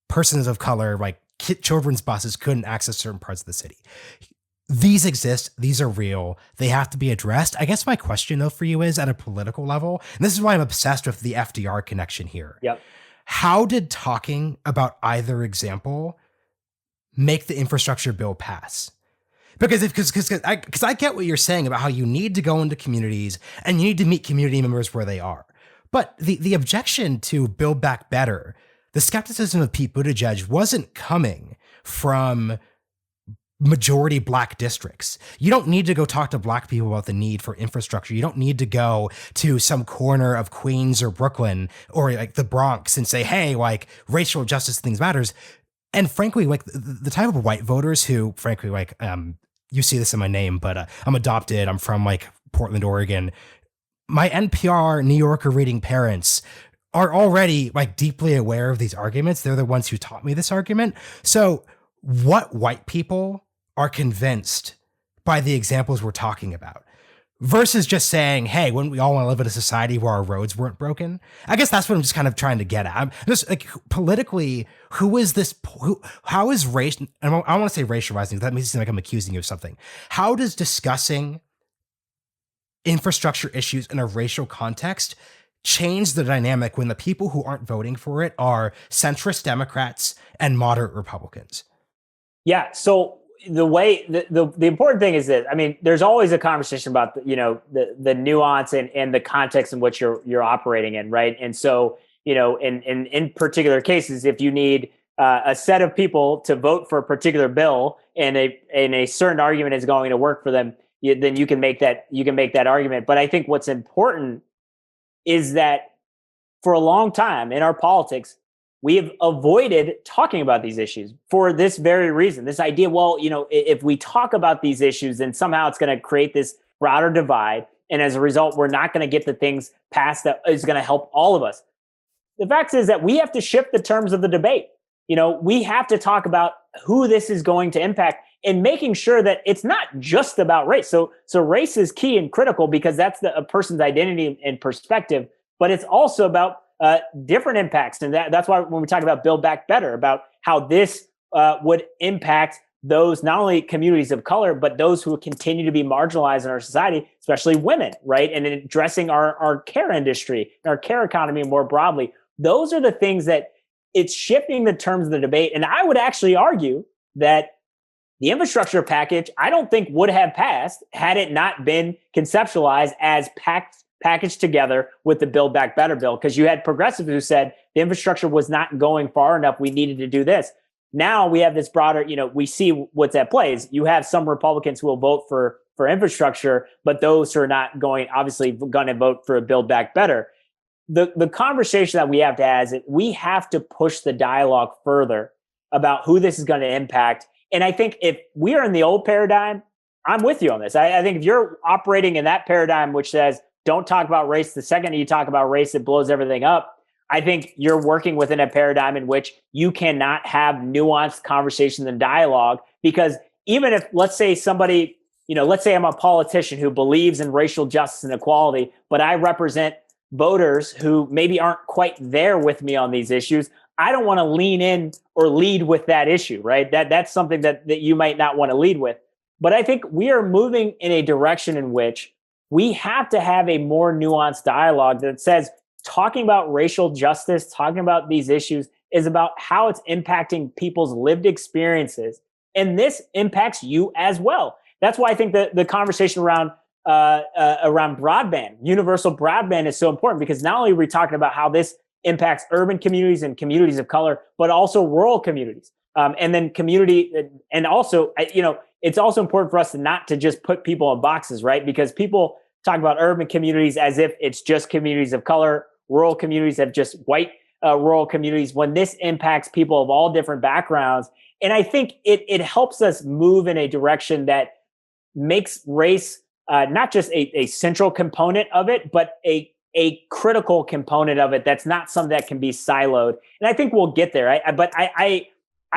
persons of color, children's buses, couldn't access certain parts of the city. These exist. These are real. They have to be addressed. I guess my question, though, for you is at a political level, and this is why I'm obsessed with the FDR connection here. Yep. How did talking about either example make the infrastructure bill pass? Because I get what you're saying about how you need to go into communities and you need to meet community members where they are. But the objection to Build Back Better, the skepticism of Pete Buttigieg wasn't coming from majority black districts. You don't need to go talk to black people about the need for infrastructure. You don't need to go to some corner of Queens or Brooklyn or the Bronx and say, hey, racial justice things matters. And frankly, the type of white voters who, frankly, you see this in my name, but I'm adopted. I'm from Portland, Oregon. My NPR New Yorker reading parents are already deeply aware of these arguments. They're the ones who taught me this argument. So what white people are convinced by the examples we're talking about versus just saying, hey, wouldn't we all want to live in a society where our roads weren't broken? I guess that's what I'm just kind of trying to get at. I'm just politically, how is race, and I don't want to say racializing, that makes it seem like I'm accusing you of something. How does discussing infrastructure issues in a racial context change the dynamic when the people who aren't voting for it are centrist Democrats and moderate Republicans? Yeah. So the important thing is that, there's always a conversation about the nuance and the context in which you're operating in, right? And so in particular cases, if you need a set of people to vote for a particular bill and a certain argument is going to work for them, then you can make that argument. But I think what's important is that for a long time in our politics, we have avoided talking about these issues for this very reason. This idea, if we talk about these issues, then somehow it's going to create this broader divide. And as a result, we're not going to get the things passed that is going to help all of us. The fact is that we have to shift the terms of the debate. We have to talk about who this is going to impact and making sure that it's not just about race. So race is key and critical because that's a person's identity and perspective, but it's also about different impacts. And that's why when we talk about Build Back Better, about how this would impact those, not only communities of color, but those who continue to be marginalized in our society, especially women, right? And addressing our care industry, our care economy more broadly. Those are the things that it's shifting the terms of the debate. And I would actually argue that the infrastructure package, I don't think would have passed had it not been conceptualized as packaged together with the Build Back Better bill, because you had progressives who said the infrastructure was not going far enough. We needed to do this. Now we have this broader, we see what's at play is you have some Republicans who will vote for infrastructure, but those who are not obviously going to vote for a Build Back Better. The conversation that we have to have is we have to push the dialogue further about who this is going to impact. And I think if we are in the old paradigm, I'm with you on this. I think if you're operating in that paradigm, which says, don't talk about race, the second you talk about race, it blows everything up. I think you're working within a paradigm in which you cannot have nuanced conversations and dialogue, because even if, let's say somebody, let's say I'm a politician who believes in racial justice and equality, but I represent voters who maybe aren't quite there with me on these issues. I don't want to lean in or lead with that issue, right? That's something that you might not want to lead with. But I think we are moving in a direction in which we have to have a more nuanced dialogue that says talking about racial justice, talking about these issues is about how it's impacting people's lived experiences. And this impacts you as well. That's why I think the conversation around broadband, universal broadband, is so important, because not only are we talking about how this impacts urban communities and communities of color, but also rural communities. And then community, and also, it's also important for us not to just put people in boxes, right? Because people talk about urban communities as if it's just communities of color, rural communities have just white rural communities, when this impacts people of all different backgrounds. And I think it helps us move in a direction that makes race not just a central component of it, but a critical component of it. That's not something that can be siloed. And I think we'll get there. But I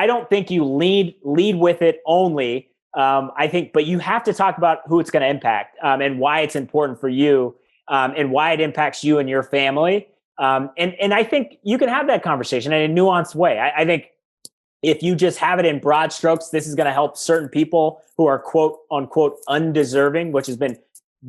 don't think you lead with it only. I think, but you have to talk about who it's going to impact and why it's important for you and why it impacts you and your family. And I think you can have that conversation in a nuanced way. I think if you just have it in broad strokes, this is going to help certain people who are quote unquote undeserving, which has been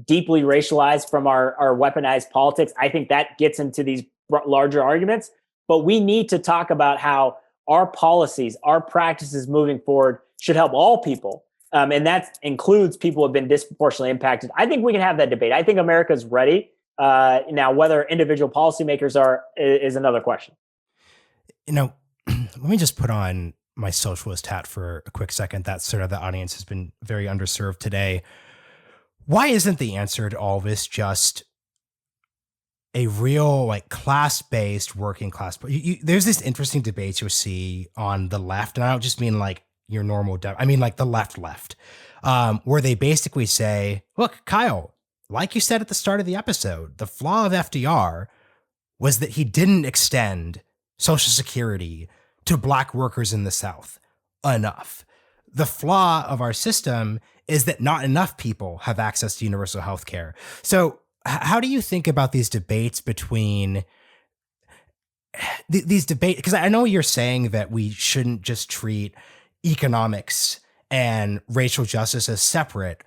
deeply racialized from our weaponized politics. I think that gets into these larger arguments, but we need to talk about how our policies, our practices moving forward should help all people. And that includes people who have been disproportionately impacted. I think we can have that debate. I think America's ready. Now, whether individual policymakers are is another question. Let me just put on my socialist hat for a quick second. That sort of the audience has been very underserved today. Why isn't the answer to all this just a real class-based working class? There's this interesting debates you'll see on the left, and I don't just mean your normal, I mean the left, where they basically say, look, Kyle, like you said at the start of the episode, the flaw of FDR was that he didn't extend Social Security to Black workers in the South enough. The flaw of our system is that not enough people have access to universal health care. So how do you think about these debates between these debates? Because I know you're saying that we shouldn't just treat economics and racial justice as separate.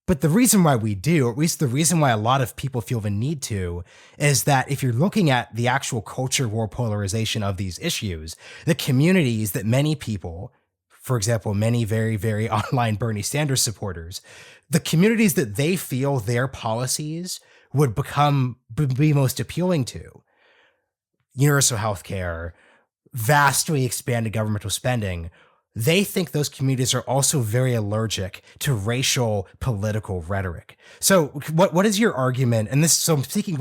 But the reason why we do, or at least the reason why a lot of people feel the need to, is that if you're looking at the actual culture war polarization of these issues, the communities that many people, for example, many very, very online Bernie Sanders supporters, the communities that they feel their policies would be most appealing to, universal healthcare, vastly expanded governmental spending, they think those communities are also very allergic to racial political rhetoric. So what is your argument? And so I'm speaking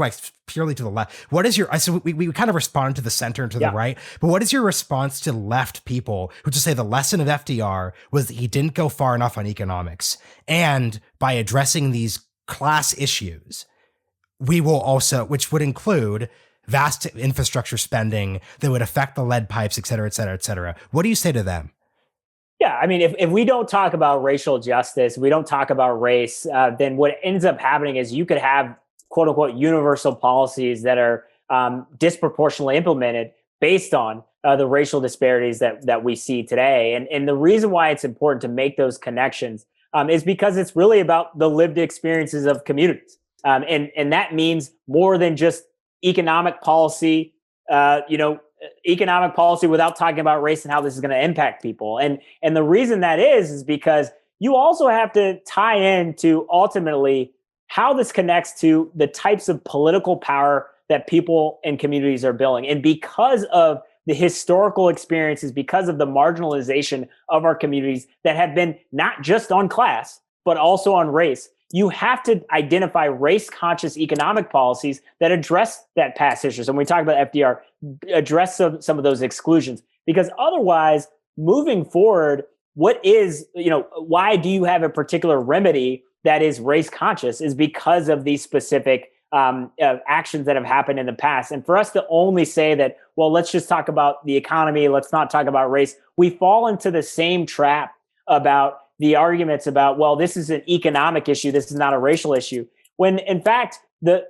purely to the left. What is your, so we kind of respond to the center and to the right, but what is your response to left people who just say the lesson of FDR was that he didn't go far enough on economics? And by addressing these class issues, we will also, which would include vast infrastructure spending that would affect the lead pipes, et cetera, et cetera, et cetera. What do you say to them? Yeah, I mean, if we don't talk about racial justice, we don't talk about race, then what ends up happening is you could have quote unquote universal policies that are disproportionately implemented based on the racial disparities that we see today. And the reason why it's important to make those connections is because it's really about the lived experiences of communities. And that means more than just economic policy, economic policy without talking about race and how this is going to impact people. And the reason that is because you also have to tie into ultimately how this connects to the types of political power that people and communities are building. And because of the historical experiences, because of the marginalization of our communities that have been not just on class, but also on race, you have to identify race-conscious economic policies that address that past history. So when we talk about FDR, address some of those exclusions. Because otherwise, moving forward, why do you have a particular remedy that is race-conscious is because of these specific actions that have happened in the past. And for us to only say that, well, let's just talk about the economy, let's not talk about race, we fall into the same trap about the arguments about, well, this is an economic issue, this is not a racial issue, when in fact, the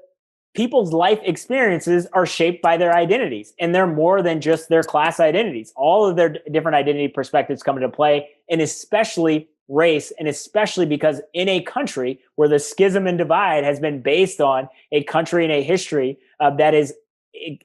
people's life experiences are shaped by their identities, and they're more than just their class identities. All of their different identity perspectives come into play, and especially race, and especially because in a country where the schism and divide has been based on a country and a history that is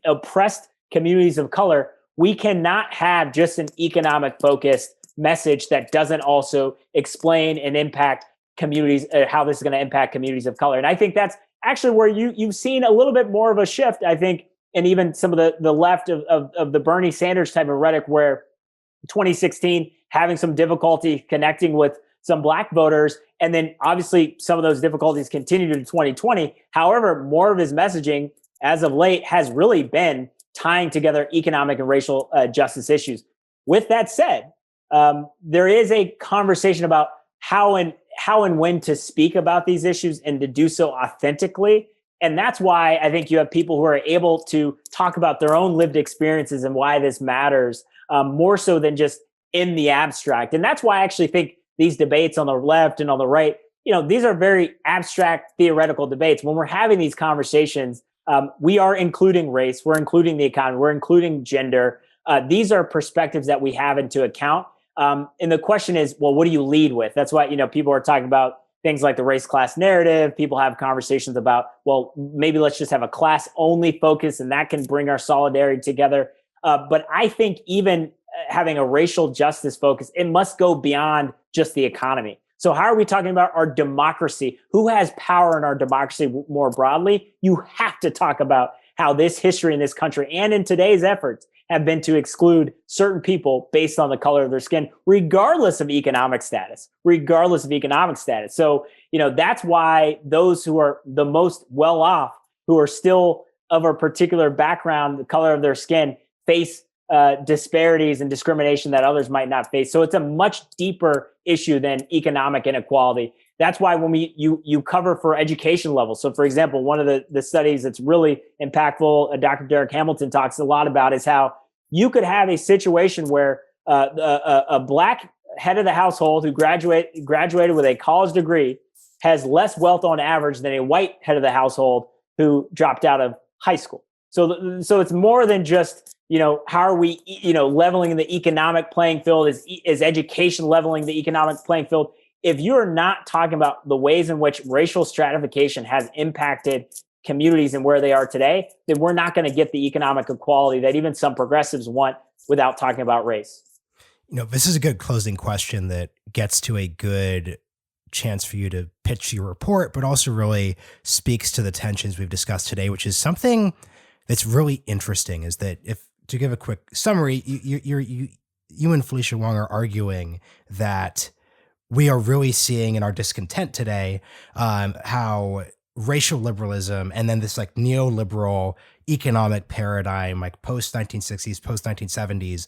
oppressed communities of color, we cannot have just an economic focused message that doesn't also explain and impact communities, how this is going to impact communities of color. And I think that's actually where you've seen a little bit more of a shift, I think, and even some of the left of the Bernie Sanders type of rhetoric, where 2016 having some difficulty connecting with some Black voters, and then obviously some of those difficulties continued in 2020. However, more of his messaging as of late has really been tying together economic and racial justice issues. With that said, there is a conversation about how and when to speak about these issues and to do so authentically. And that's why I think you have people who are able to talk about their own lived experiences and why this matters more so than just in the abstract. And that's why I actually think these debates on the left and on the right, these are very abstract theoretical debates. When we're having these conversations, we are including race, we're including the economy, we're including gender. These are perspectives that we have into account. And the question is, well, what do you lead with? That's why, people are talking about things like the race class narrative. People have conversations about, well, maybe let's just have a class only focus and that can bring our solidarity together. But I think even having a racial justice focus, it must go beyond just the economy. So how are we talking about our democracy? Who has power in our democracy more broadly? You have to talk about how this history in this country and in today's efforts have been to exclude certain people based on the color of their skin, regardless of economic status, So, that's why those who are the most well off, who are still of a particular background, the color of their skin, face disparities and discrimination that others might not face. So it's a much deeper issue than economic inequality. That's why when you cover for education levels. So for example, one of the studies that's really impactful, Dr. Derek Hamilton talks a lot about, is how you could have a situation where a Black head of the household who graduated with a college degree has less wealth on average than a white head of the household who dropped out of high school. So it's more than just, how are we, leveling the economic playing field? Is education leveling the economic playing field? If you're not talking about the ways in which racial stratification has impacted communities and where they are today, then we're not going to get the economic equality that even some progressives want without talking about race. This is a good closing question that gets to a good chance for you to pitch your report, but also really speaks to the tensions we've discussed today, which is something that's really interesting. Is that, if to give a quick summary, you and Felicia Wong are arguing that we are really seeing in our discontent today how racial liberalism and then this like neoliberal economic paradigm, like post 1960s, post 1970s,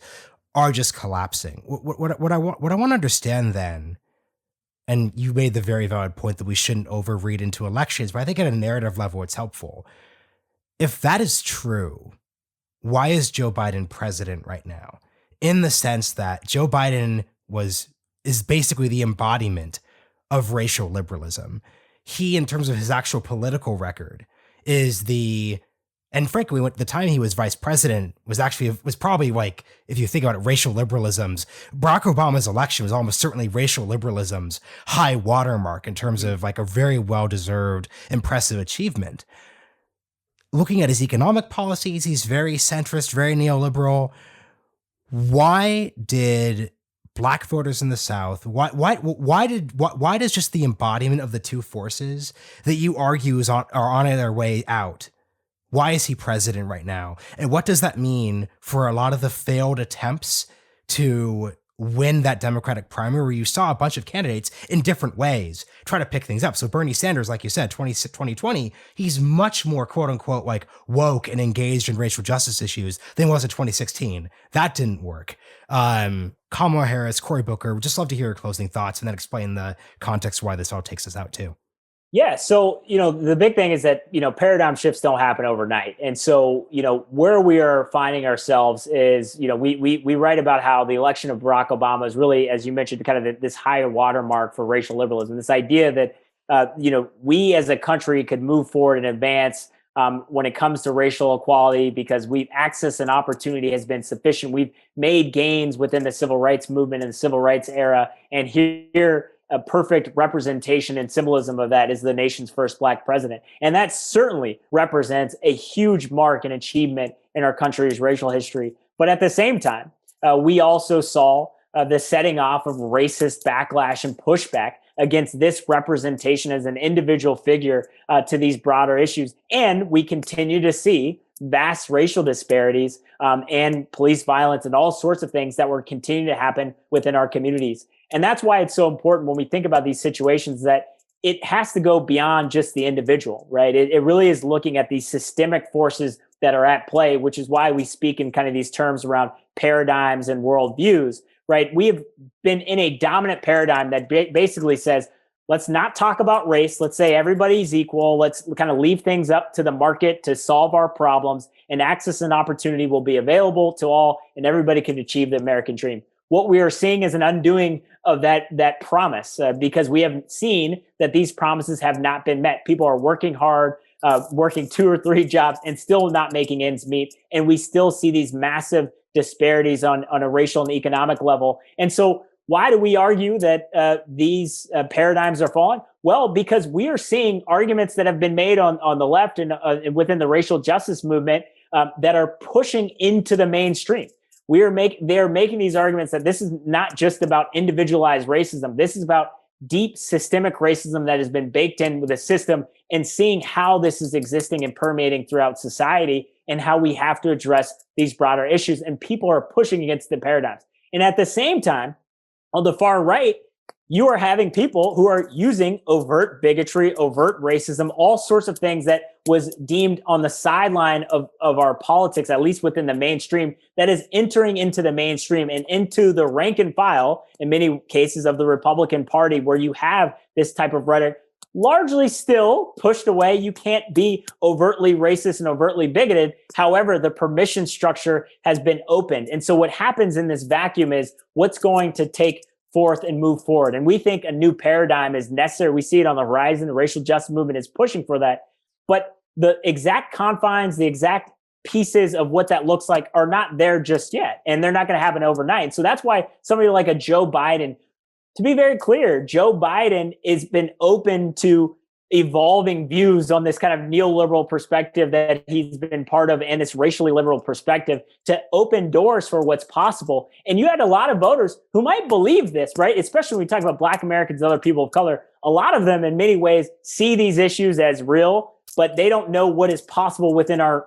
are just collapsing. What I want to understand then and you made the very valid point that we shouldn't overread into elections, but I think at a narrative level, it's helpful. If that is true, why is Joe Biden president right now? In the sense that Joe Biden is basically the embodiment of racial liberalism. He, in terms of his actual political record, and frankly, the time he was vice president was probably, like, if you think about it, racial liberalism's, Barack Obama's election was almost certainly racial liberalism's high watermark in terms of like a very well-deserved, impressive achievement. Looking at his economic policies, he's very centrist, very neoliberal. Why did Black voters in the South, why does just the embodiment of the two forces that you argue are on their way out? Why is he president right now? And what does that mean for a lot of the failed attempts to win that Democratic primary, where you saw a bunch of candidates in different ways try to pick things up? So Bernie Sanders, like you said, 2020, he's much more quote unquote like woke and engaged in racial justice issues than he was in 2016. That didn't work. Kamala Harris, Cory Booker, would just love to hear your closing thoughts and then explain the context why this all takes us out too. Yeah. So, the big thing is that, paradigm shifts don't happen overnight. And so, where we are finding ourselves is, we write about how the election of Barack Obama is really, as you mentioned, kind of this higher watermark for racial liberalism, this idea that, we as a country could move forward and advance when it comes to racial equality because we've access and opportunity has been sufficient. We've made gains within the civil rights movement and the civil rights era. And here, a perfect representation and symbolism of that is the nation's first Black president. And that certainly represents a huge mark and achievement in our country's racial history. But at the same time, we also saw the setting off of racist backlash and pushback against this representation as an individual figure to these broader issues. And we continue to see vast racial disparities and police violence and all sorts of things that were continuing to happen within our communities. And that's why it's so important when we think about these situations that it has to go beyond just the individual, right? It really is looking at these systemic forces that are at play, which is why we speak in kind of these terms around paradigms and worldviews, right? We have been in a dominant paradigm that basically says, let's not talk about race. Let's say everybody's equal. Let's kind of leave things up to the market to solve our problems, and access and opportunity will be available to all, and everybody can achieve the American dream. What we are seeing is an undoing of that promise because we have seen that these promises have not been met. People are working hard, working 2 or 3 jobs and still not making ends meet. And we still see these massive disparities on a racial and economic level. And so why do we argue that these paradigms are falling? Well, because we are seeing arguments that have been made on the left and within the racial justice movement that are pushing into the mainstream. They're making these arguments that this is not just about individualized racism. This is about deep systemic racism that has been baked in with the system, and seeing how this is existing and permeating throughout society and how we have to address these broader issues. And people are pushing against the paradigms. And at the same time, on the far right, you are having people who are using overt bigotry, overt racism, all sorts of things that was deemed on the sideline of our politics, at least within the mainstream, that is entering into the mainstream and into the rank and file, in many cases, of the Republican Party, where you have this type of rhetoric largely still pushed away. You can't be overtly racist and overtly bigoted. However, the permission structure has been opened. And so what happens in this vacuum is what's going to take forth and move forward. And we think a new paradigm is necessary. We see it on the horizon. The racial justice movement is pushing for that. But the exact confines, the exact pieces of what that looks like are not there just yet. And they're not going to happen overnight. So that's why somebody like a Joe Biden, to be very clear, Joe Biden has been open to evolving views on this kind of neoliberal perspective that he's been part of, and this racially liberal perspective, to open doors for what's possible. And you had a lot of voters who might believe this, right? Especially when we talk about Black Americans and other people of color. A lot of them in many ways see these issues as real, but they don't know what is possible within our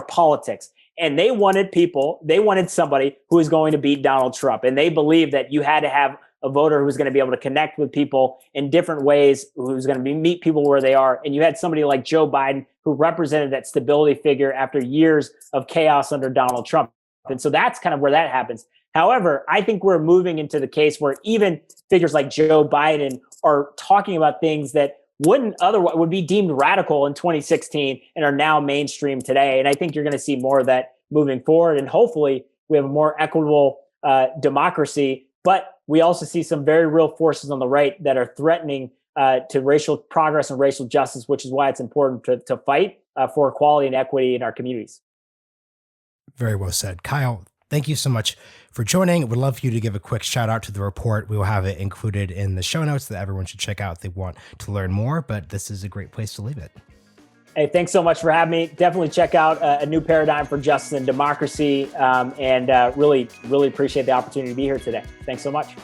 politics. And they wanted somebody who was going to beat Donald Trump. And they believed that you had to have a voter who was going to be able to connect with people in different ways, who's going to meet people where they are. And you had somebody like Joe Biden who represented that stability figure after years of chaos under Donald Trump. And so that's kind of where that happens. However, I think we're moving into the case where even figures like Joe Biden are talking about things that would be deemed radical in 2016 and are now mainstream today. And I think you're going to see more of that moving forward. And hopefully we have a more equitable democracy. But we also see some very real forces on the right that are threatening to racial progress and racial justice, which is why it's important to fight for equality and equity in our communities. Very well said. Kyle, thank you so much for joining. Would love for you to give a quick shout out to the report. We will have it included in the show notes that everyone should check out if they want to learn more, but this is a great place to leave it. Hey, thanks so much for having me. Definitely check out A New Paradigm for Justice and Democracy, and really appreciate the opportunity to be here today. Thanks so much.